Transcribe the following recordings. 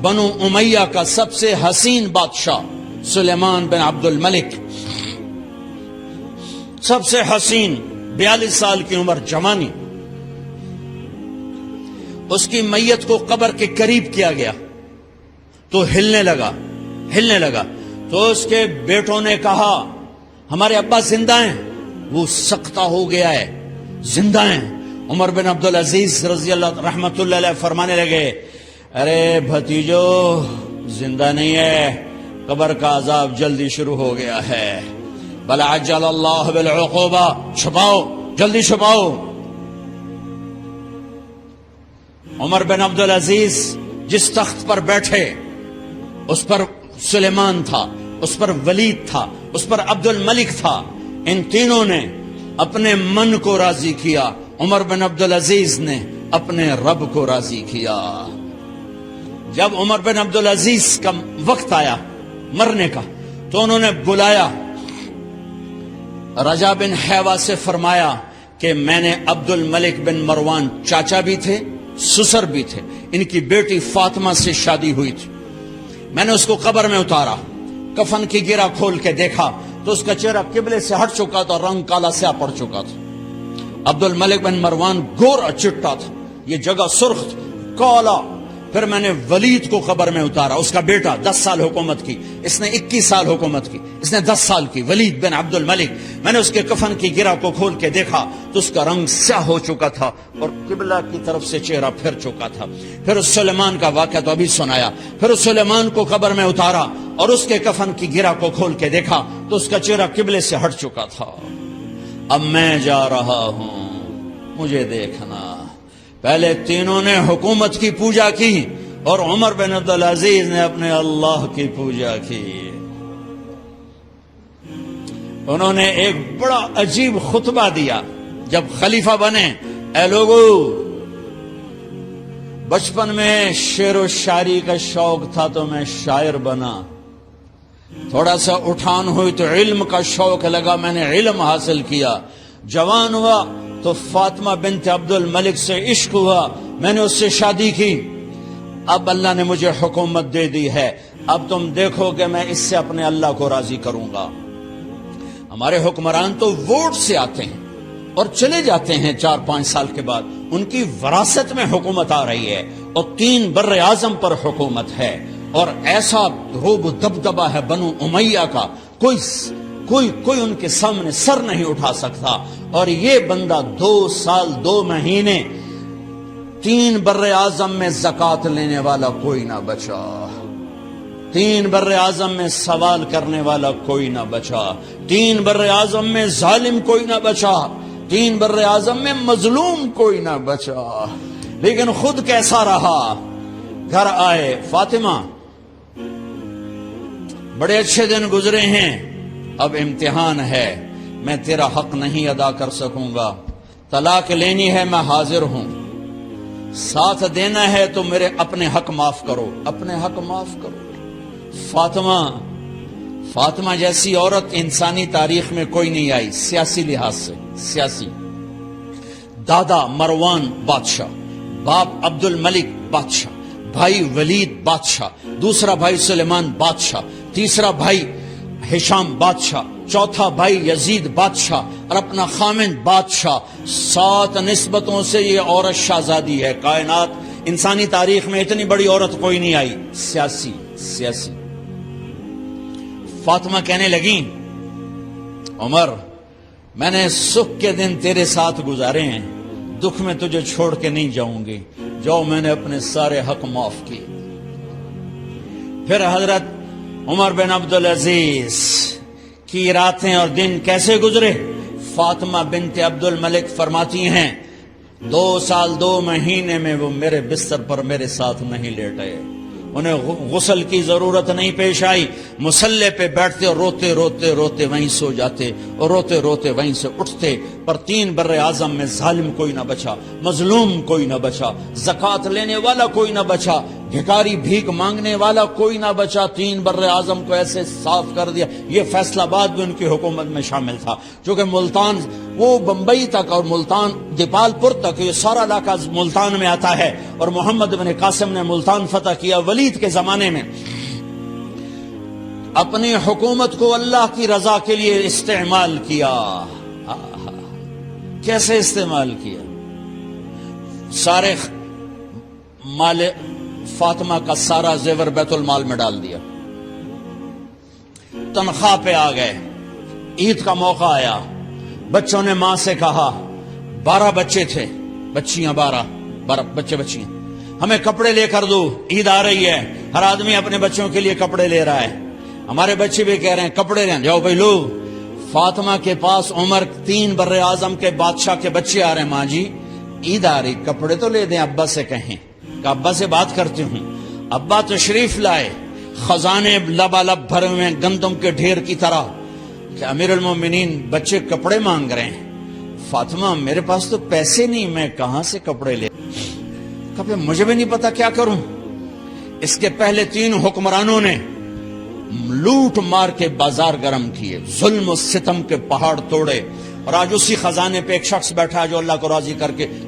بنو امیہ کا سب سے حسین بادشاہ سلیمان بن عبد الملک، سب سے حسین، 42 سال کی عمر، جوانی، اس کی میت کو قبر کے قریب کیا گیا تو ہلنے لگا تو اس کے بیٹوں نے کہا ہمارے ابا زندہ ہیں، وہ سکتہ ہو گیا ہے، زندہ ہیں۔ عمر بن عبدالعزیز رضی اللہ رحمت اللہ علیہ فرمانے لگے ارے بھتیجو زندہ نہیں ہے، قبر کا عذاب جلدی شروع ہو گیا ہے، بل عجل اللہ بالعقوبہ، چھپاؤ، جلدی چھپاؤ۔ عمر بن عبدالعزیز جس تخت پر بیٹھے اس پر سلیمان تھا، اس پر ولید تھا، اس پر عبد الملک تھا، ان تینوں نے اپنے من کو راضی کیا، عمر بن عبدالعزیز نے اپنے رب کو راضی کیا۔ جب عمر بن عبدالعزیز کا وقت آیا مرنے کا تو انہوں نے بلایا رجا بن حیوہ سے، فرمایا کہ میں نے عبد الملک بن مروان، چاچا بھی تھے سسر بھی تھے، ان کی بیٹی فاطمہ سے شادی ہوئی تھی، میں نے اس کو قبر میں اتارا، کفن کی گرہ کھول کے دیکھا تو اس کا چہرہ قبلے سے ہٹ چکا تھا، رنگ کالا سیاہ پڑ چکا تھا۔ عبد الملک بن مروان گورا چٹا تھا، یہ جگہ سرخ تھی، کالا۔ پھر میں نے ولید کو قبر میں اتارا، اس کا بیٹا 10 سال حکومت کی، اس نے 21 سال حکومت کی، اس نے 10 سال کی، ولید بن عبد الملک۔ میں نے اس کے کفن کی گرہ کو کھول کے دیکھا تو اس کا رنگ سیاہ ہو چکا تھا اور قبلہ کی طرف سے چہرہ پھر چکا تھا۔ پھر اس سلیمان کا واقعہ تو ابھی سنایا، پھر اس سلیمان کو قبر میں اتارا اور اس کے کفن کی گرہ کو کھول کے دیکھا تو اس کا چہرہ قبلے سے ہٹ چکا تھا۔ اب میں جا رہا ہوں، مجھے دیکھنا۔ پہلے تینوں نے حکومت کی پوجا کی اور عمر بن عبدالعزیز نے اپنے اللہ کی پوجا کی۔ انہوں نے ایک بڑا عجیب خطبہ دیا جب خلیفہ بنے، اے لوگو، بچپن میں شعر و شاعری کا شوق تھا تو میں شاعر بنا، تھوڑا سا اٹھان ہوئی تو علم کا شوق لگا، میں نے علم حاصل کیا، جوان ہوا تو فاطمہ بنت عبد الملک سے عشق ہوا، میں نے اس سے شادی کی، اب اللہ نے مجھے حکومت دے دی ہے، اب تم دیکھو کہ میں اس سے اپنے اللہ کو راضی کروں گا۔ ہمارے حکمران تو ووٹ سے آتے ہیں اور چلے جاتے ہیں 4-5 سال کے بعد، ان کی وراثت میں حکومت آ رہی ہے اور 3 بر اعظم پر حکومت ہے، اور ایسا روب و دبدبہ ہے بنو امیہ کا، کوئی ان کے سامنے سر نہیں اٹھا سکتا، اور یہ بندہ 2 سال 2 مہینے 3 بر اعظم میں زکوٰۃ لینے والا کوئی نہ بچا، 3 بر اعظم میں سوال کرنے والا کوئی نہ بچا، 3 بر اعظم میں ظالم کوئی نہ بچا، 3 بر اعظم میں مظلوم کوئی نہ بچا، لیکن خود کیسا رہا؟ گھر آئے، فاطمہ بڑے اچھے دن گزرے ہیں، اب امتحان ہے، میں تیرا حق نہیں ادا کر سکوں گا، طلاق لینی ہے میں حاضر ہوں، ساتھ دینا ہے تو میرے اپنے حق معاف کرو، اپنے حق معاف کرو۔ فاطمہ جیسی عورت انسانی تاریخ میں کوئی نہیں آئی، سیاسی لحاظ سے، سیاسی، دادا مروان بادشاہ، باپ عبد الملک بادشاہ، بھائی ولید بادشاہ، دوسرا بھائی سلیمان بادشاہ، تیسرا بھائی ہشام بادشاہ، چوتھا بھائی یزید بادشاہ اور اپنا خامند بادشاہ، 7 نسبتوں سے یہ عورت شہزادی ہے۔ کائنات انسانی تاریخ میں اتنی بڑی عورت کوئی نہیں آئی، سیاسی۔ فاطمہ کہنے لگیں عمر، میں نے سکھ کے دن تیرے ساتھ گزارے ہیں، دکھ میں تجھے چھوڑ کے نہیں جاؤں گی، جو میں نے اپنے سارے حق معاف کیے۔ پھر حضرت عمر بن عبدالعزیز کی راتیں اور دن کیسے گزرے؟ فاطمہ بنت عبد الملک فرماتی ہیں 2 سال 2 مہینے میں وہ میرے بستر پر میرے ساتھ نہیں لیٹے، انہیں غسل کی ضرورت نہیں پیش آئی، مصلے پہ بیٹھتے اور روتے روتے روتے وہیں سو جاتے اور روتے روتے وہیں سے اٹھتے، پر 3 بر اعظم میں ظالم کوئی نہ بچا، مظلوم کوئی نہ بچا، زکوٰۃ لینے والا کوئی نہ بچا، بھکاری بھیک مانگنے والا کوئی نہ بچا، 3 بر اعظم کو ایسے صاف کر دیا۔ یہ فیصل آباد بھی ان کی حکومت میں شامل تھا، چونکہ ملتان وہ بمبئی تک اور ملتان دیپال پور تک، یہ سارا علاقہ ملتان میں آتا ہے، اور محمد بن قاسم نے ملتان فتح کیا ولید کے زمانے میں۔ اپنی حکومت کو اللہ کی رضا کے لیے استعمال کیا۔ کیسے استعمال کیا؟ سارے مال فاطمہ کا سارا زیور بیت المال میں ڈال دیا، تنخواہ پہ آ گئے، عید کا موقع آیا، بچوں نے ماں سے کہا، 12 بچے تھے، بچیاں 12 بچے بچیاں، ہمیں کپڑے لے کر دو، عید آ رہی ہے، ہر آدمی اپنے بچوں کے لیے کپڑے لے رہا ہے، ہمارے بچے بھی کہہ رہے ہیں کپڑے لیں، جاؤ بھائی لو۔ فاطمہ کے پاس عمر 3 بر اعظم کے بادشاہ کے بچے آ رہے ہیں، ماں جی عید آ رہی، کپڑے تو لے دیں، ابا سے کہیں کہ ابا سے بات کرتی ہوں۔ ابا تشریف لائے، خزانے لبالب بھرے ہوئے گندم کے ڈھیر کی طرح، کہ امیر المومنین بچے کپڑے مانگ رہے ہیں۔ فاطمہ میرے پاس تو پیسے نہیں، میں کہاں سے کپڑے لے؟ کہا مجھے بھی نہیں پتا کیا کروں۔ اس کے پہلے 3 حکمرانوں نے لوٹ مار کے بازار گرم کیے، ظلم و ستم کے پہاڑ توڑے، اور آج اسی خزانے پہ ایک شخص بیٹھا ہے جو اللہ کو راضی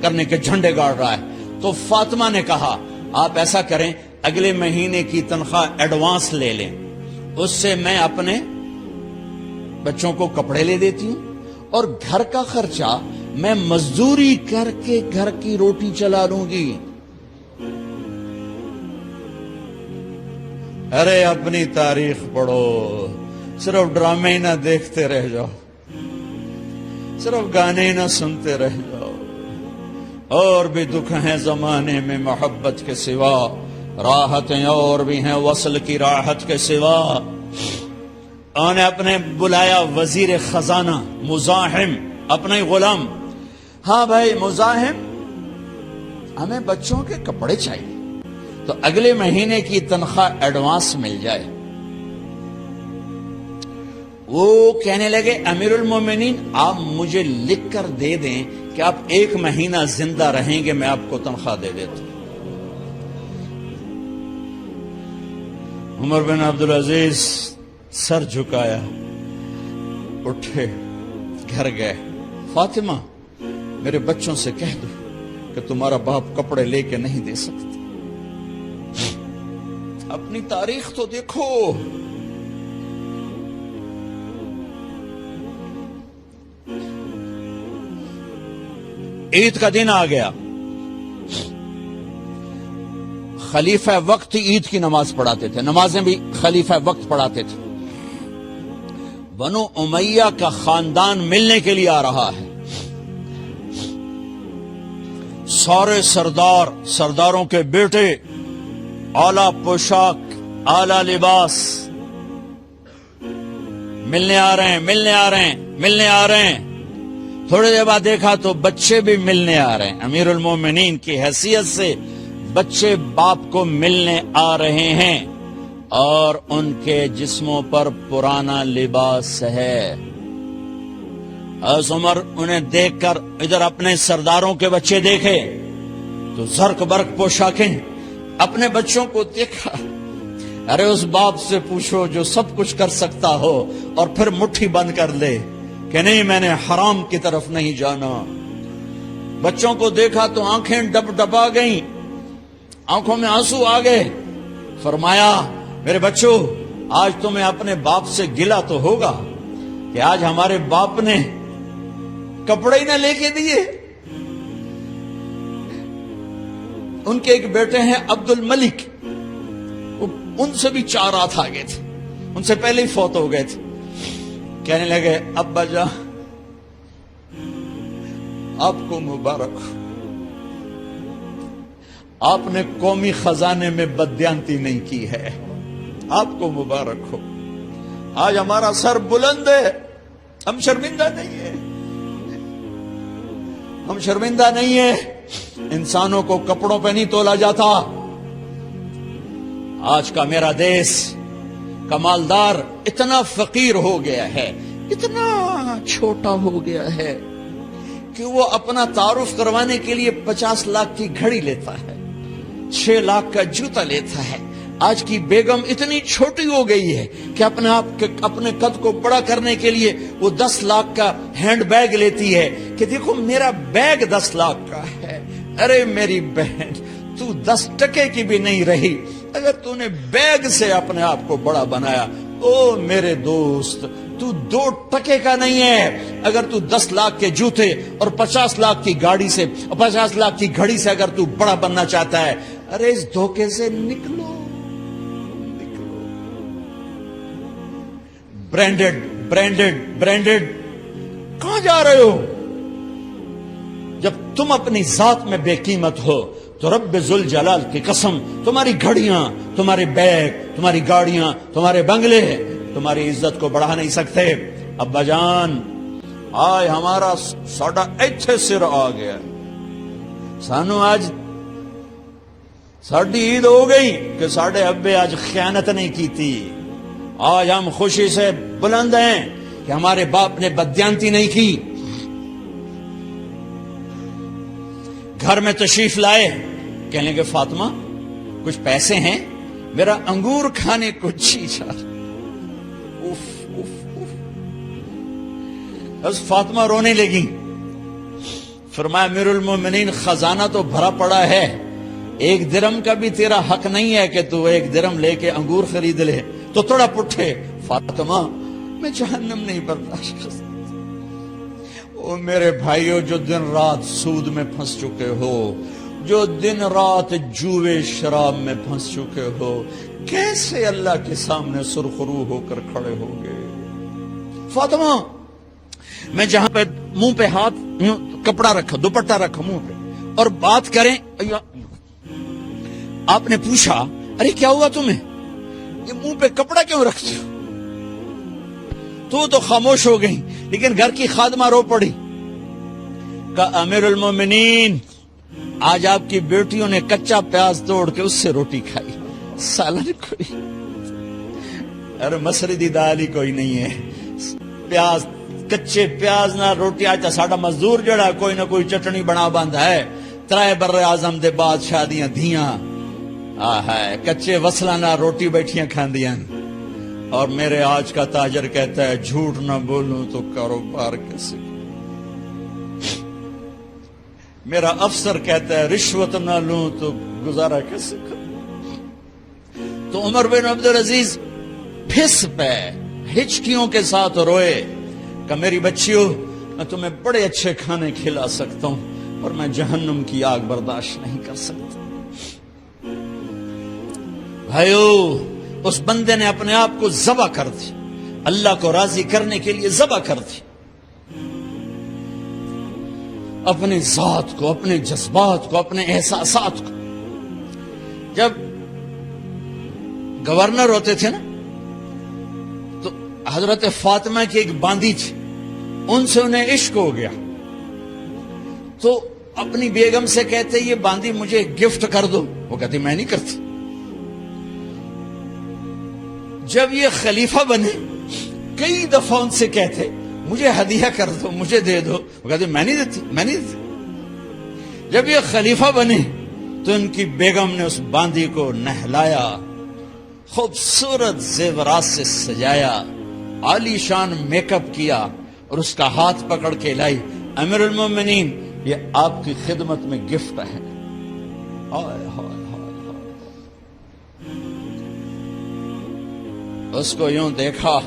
کرنے کے جھنڈے گاڑ رہا ہے۔ تو فاطمہ نے کہا آپ ایسا کریں، اگلے مہینے کی تنخواہ ایڈوانس لے لیں، اس سے میں اپنے بچوں کو کپڑے لے دیتی ہوں، اور گھر کا خرچہ میں مزدوری کر کے گھر کی روٹی چلا لوں گی۔ ارے اپنی تاریخ پڑھو، صرف ڈرامے ہی نہ دیکھتے رہ جاؤ، صرف گانے ہی نہ سنتے رہ جاؤ۔ اور بھی دکھ ہیں زمانے میں محبت کے سوا، راحتیں اور بھی ہیں وصل کی راحت کے سوا۔ انہوں نے اپنے بلایا وزیر خزانہ مزاحم، اپنا ہی غلام، ہاں بھائی مزاحم ہمیں بچوں کے کپڑے چاہیے، تو اگلے مہینے کی تنخواہ ایڈوانس مل جائے۔ وہ کہنے لگے امیر المومنین آپ مجھے لکھ کر دے دیں کہ آپ 1 مہینہ زندہ رہیں گے، میں آپ کو تنخواہ دے دیتا ہوں۔ عمر بن عبدالعزیز سر جھکایا، اٹھے، گھر گئے، فاطمہ میرے بچوں سے کہہ دو کہ تمہارا باپ کپڑے لے کے نہیں دے سکتے۔ اپنی تاریخ تو دیکھو، عید کا دن آ گیا، خلیفہ وقت عید کی نماز پڑھاتے تھے، نمازیں بھی خلیفہ وقت پڑھاتے تھے۔ بنو امیہ کا خاندان ملنے کے لیے آ رہا ہے، سارے سرداروں کے بیٹے اعلیٰ پوشاک، اعلیٰ لباس، ملنے آ رہے ہیں۔ تھوڑی دیر بعد دیکھا تو بچے بھی ملنے آ رہے ہیں، امیر المومنین کی حیثیت سے بچے باپ کو ملنے آ رہے ہیں، اور ان کے جسموں پر پرانا لباس ہے۔ حضرت عمر انہیں دیکھ کر ادھر اپنے سرداروں کے بچے دیکھے تو زرق برق پوشاکیں، اپنے بچوں کو دیکھا۔ ارے اس باپ سے پوچھو جو سب کچھ کر سکتا ہو اور پھر مٹھی بند کر لے کہ نہیں میں نے حرام کی طرف نہیں جانا۔ بچوں کو دیکھا تو آنکھیں ڈب ڈبا گئیں، آنکھوں میں آنسو آ گئے۔ فرمایا میرے بچوں آج تمہیں اپنے باپ سے گلہ تو ہوگا کہ آج ہمارے باپ نے کپڑے ہی نہ لے کے دیے۔ ان کے ایک بیٹے ہیں عبد الملک، ان سے بھی 4 رات آگے تھے، ان سے پہلے ہی فوت ہو گئے تھے۔ کہنے لگے ابا جان آپ کو مبارک ہو، آپ نے قومی خزانے میں بددیانتی نہیں کی ہے، آپ کو مبارک ہو۔ آج ہمارا سر بلند ہے، ہم شرمندہ نہیں ہیں، ہم شرمندہ نہیں ہیں۔ انسانوں کو کپڑوں پہ نہیں تولا جاتا۔ آج کا میرا دیس کا مالدار اتنا فقیر ہو گیا ہے، اتنا چھوٹا ہو گیا ہے کہ وہ اپنا تعارف کروانے کے لیے 50 لاکھ کی گھڑی لیتا ہے، 6 لاکھ کا جوتا لیتا ہے، آج کی بیگم اتنی چھوٹی ہو گئی ہے کہ اپنے قد کو بڑا کرنے کے لیے وہ 10 لاکھ کا ہینڈ بیگ لیتی ہے کہ دیکھو میرا بیگ 10 لاکھ کا ہے. ارے میری بہن، تو 10 ٹکے کی بھی نہیں رہی اگر تو نے بیگ سے اپنے آپ کو بڑا بنایا. او میرے دوست، تو 2 ٹکے کا نہیں ہے اگر تو 10 لاکھ کے جوتے اور 50 لاکھ کی گاڑی سے اور 50 لاکھ کی گھڑی سے اگر تو بڑا بننا چاہتا ہے. ارے اس دھوکے سے نکلو. برینڈڈ کہاں جا رہے ہو؟ جب تم اپنی ذات میں بے قیمت ہو تو رب ذوالجلال کی قسم تمہاری گھڑیاں، تمہارے بیگ، تمہاری گاڑیاں، تمہارے بنگلے تمہاری عزت کو بڑھا نہیں سکتے. ابا جان، آج ہمارا ساڈا ایتھے سر آ گیا. سانو آج ساڈی عید ہو گئی کہ ساڈے ابے آج خیانت نہیں کی تھی. آج ہم خوشی سے بلند ہیں کہ ہمارے باپ نے بددیانتی نہیں کی. گھر میں تشریف لائے، کہنے کہ فاطمہ کچھ پیسے ہیں، میرا انگور کھانے کو جی چاہ. بس فاطمہ رونے لگی. فرمایا امیر المومنین خزانہ تو بھرا پڑا ہے، 1 درم کا بھی تیرا حق نہیں ہے کہ تو 1 درم لے کے انگور خرید لے. تو تھوڑا پٹھے. فاطمہ میں جہنم نہیں برداشت کر سکتا. او میرے بھائیو، جو دن رات سود میں پھنس چکے ہو، جو دن رات جوے شراب میں پھنس چکے ہو، کیسے اللہ کے سامنے سرخرو ہو کر کھڑے ہو گئے؟ فاطمہ، میں جہاں پہ منہ پہ ہاتھ کپڑا رکھا، دوپٹہ رکھا منہ پہ اور بات کریں، آپ نے پوچھا ارے کیا ہوا تمہیں، یہ منہ پہ کپڑا کیوں رکھتے ہو؟ تو خاموش ہو گئی. لیکن گھر کی خادمہ رو پڑی. کہا امیر المومنین، آج آپ کی بیٹیوں نے کچا پیاز توڑ کے اس سے روٹی کھائی، سالن کوئی. ارے مسردی دال ہی کوئی نہیں ہے، پیاز، کچے پیاز نہ روٹی. آج ساڈا مزدور جڑا کوئی نہ کوئی چٹنی بنا بند ہے. 3 بر اعظم دے بعد شادیاں دھیاں کچے وصلہ نہ روٹی بیٹھیاں کھاندیاں. اور میرے آج کا تاجر کہتا ہے جھوٹ نہ بولوں تو کاروبار کیسے. میرا افسر کہتا ہے رشوت نہ لوں تو گزارا کیسے کروں. تو عمر بن عبدالعزیز پھس پہ ہچکیوں کے ساتھ روئے کہ میری بچیوں، میں تمہیں بڑے اچھے کھانے کھلا سکتا ہوں اور میں جہنم کی آگ برداشت نہیں کر سکتا. بھائیو، اس بندے نے اپنے آپ کو ذبح کر دی، اللہ کو راضی کرنے کے لیے ذبح کر دی. اپنے ذات کو، اپنے جذبات کو، اپنے احساسات کو. جب گورنر ہوتے تھے نا تو حضرت فاطمہ کی ایک باندی تھی، ان سے انہیں عشق ہو گیا تو اپنی بیگم سے کہتے یہ باندی مجھے گفٹ کر دو. وہ کہتی میں نہیں کرتی. جب یہ خلیفہ بنے کئی دفعہ ان سے کہتے مجھے ہدیہ کر دو، مجھے دے دو. وہ کہتے میں نہیں دیتی. جب یہ خلیفہ بنے تو ان کی بیگم نے اس باندی کو نہلایا، خوبصورت زیورات سے سجایا، عالی شان میک اپ کیا اور اس کا ہاتھ پکڑ کے لائی. امیر المومنین، یہ آپ کی خدمت میں گفٹ ہے. اس کو یوں دیکھا،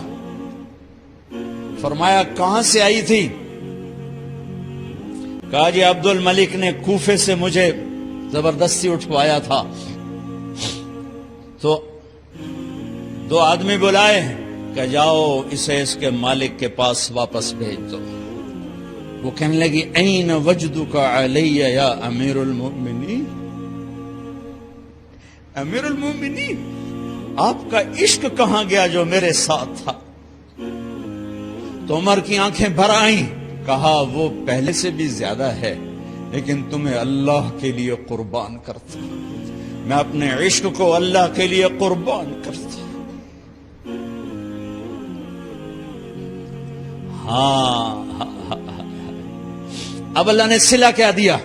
فرمایا کہاں سے آئی تھی؟ کہا جی عبد الملک نے کوفے سے مجھے زبردستی اٹھوایا تھا. تو 2 آدمی بلائے کہ جاؤ اسے اس کے مالک کے پاس واپس بھیج دو. وہ کہنے لگی این وجدک علی یا امیر المؤمنین. امیر المؤمنین، آپ کا عشق کہاں گیا جو میرے ساتھ تھا؟ تو عمر کی آنکھیں بھر آئیں. کہا وہ پہلے سے بھی زیادہ ہے، لیکن تمہیں اللہ کے لیے قربان کرتا، میں اپنے عشق کو اللہ کے لیے قربان کرتا. ہاں اب اللہ نے صلہ کیا دیا.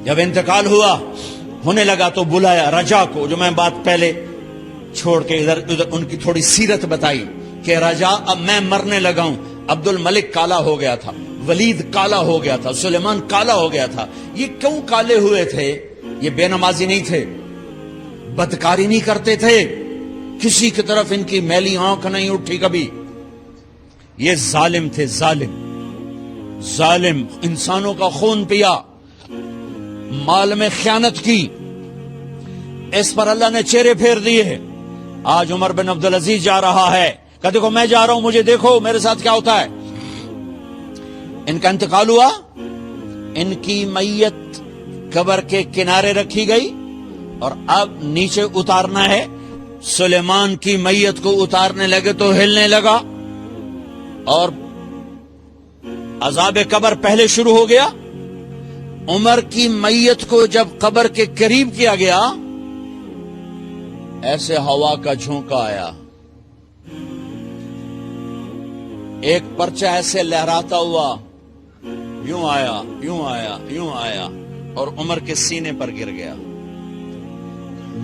جب انتقال ہوا ہونے لگا تو بلایا رجا کو، جو میں بات پہلے چھوڑ کے ادھر ادھر ان کی تھوڑی سیرت بتائی کہ رجا اب میں مرنے لگا ہوں۔ عبد الملک کالا ہو گیا تھا، ولید کالا ہو گیا تھا، سلیمان کالا ہو گیا تھا۔ یہ کیوں کالے ہوئے تھے؟ یہ بے نمازی نہیں تھے، بدکاری نہیں کرتے تھے، کسی کی طرف ان کی میلی آنکھ نہیں اٹھی کبھی۔ یہ ظالم تھے، ظالم انسانوں کا خون پیا، مال میں خیانت کی، اس پر اللہ نے چہرے پھیر دیے۔ آج عمر بن عبدالعزیز جا رہا ہے کہ دیکھو میں جا رہا ہوں، مجھے دیکھو میرے ساتھ کیا ہوتا ہے۔ ان کا انتقال ہوا، ان کی میت قبر کے کنارے رکھی گئی اور اب نیچے اتارنا ہے۔ سلیمان کی میت کو اتارنے لگے تو ہلنے لگا اور عذاب قبر پہلے شروع ہو گیا۔ عمر کی میت کو جب قبر کے قریب کیا گیا، ایسے ہوا کا جھونکا آیا، ایک پرچہ ایسے لہراتا ہوا یوں آیا، یوں آیا، یوں آیا اور عمر کے سینے پر گر گیا۔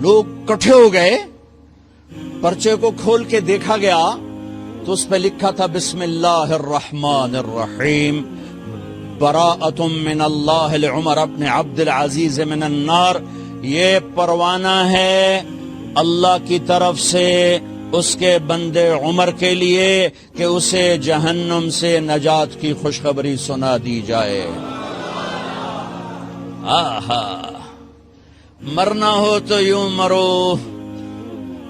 لوگ کٹھے ہو گئے، پرچے کو کھول کے دیکھا گیا تو اس پہ لکھا تھا بسم اللہ الرحمن الرحیم، براءۃ من اللہ لعمر بن عبد العزیز من النار۔ یہ پروانہ ہے اللہ کی طرف سے اس کے بندے عمر کے لیے کہ اسے جہنم سے نجات کی خوشخبری سنا دی جائے۔ آہا، مرنا ہو تو یوں مرو،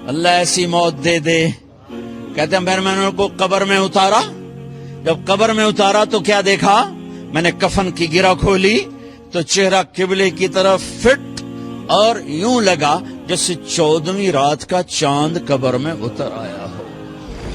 اللہ ایسی موت دے دے۔ کہتے ہیں میں نے ان کو قبر میں اتارا، جب قبر میں اتارا تو کیا دیکھا؟ میں نے کفن کی گرہ کھولی تو چہرہ قبلے کی طرف فٹ اور یوں لگا جیسے 14ویں رات کا چاند قبر میں اتر آیا۔